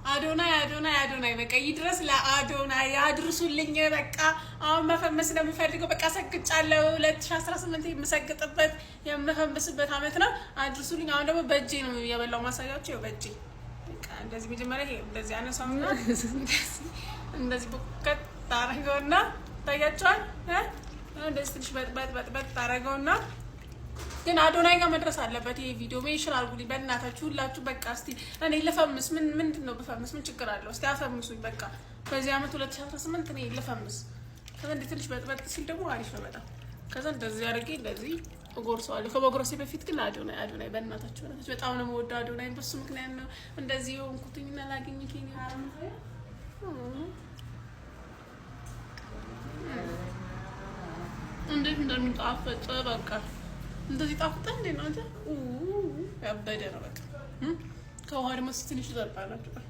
አዶናይ በቃ ይድረስ ለአዶናይ ያድርሱልኝ። በቃ አሁን መፈመስ ነው የምፈልገው። በቃ ሰግጫለሁ። 2018 የምሰግጥበት የምፈምስበት አመት ነው። አድርሱልኝ። አሁን ደግሞ በእጄ ነው የበላው ማሳያቸው። ይኸው በእጄ በቃ እንደዚህ መጀመሪያ ይሄ እንደዚህ አነሳውና እንደዚህ በቀጥ ታረገውና ታያቸዋል። እንደዚህ ትንሽ በጥ ታረገውና ግን አዶናይ ጋር መድረስ አለበት ይሄ ቪዲዮ። ሜንሽን አድርጉልኝ በእናታችሁ ሁላችሁ። በቃ እስቲ እኔ ልፈምስ። ምንድነው ብፈምስ ምን ችግር አለው? እስቲ አፈምሱኝ። በቃ በዚህ አመት 2018 እኔ ልፈምስ። ከዛ እንደ ትንሽ በጥ ሲል ደግሞ አሪፍ ነው በጣም። ከዛ እንደዚህ አድርጌ እንደዚህ እጎርሰዋለሁ። ከመጎረሴ በፊት ግን አዶናይ በእናታችሁ በጣም ነው የምወደው አዶናይ። በሱ ምክንያት ነው እንደዚህ ሆንኩትኝና ላገኝ ኬንያ እንዴት እንደሚጣፍጥ በቃ እንደዚህ ጣፍጣ እንዴ ነው አንተ ያበደ ነው በቃ። ከውሃ ደግሞ ትንሽ ትጠጣላችሁ።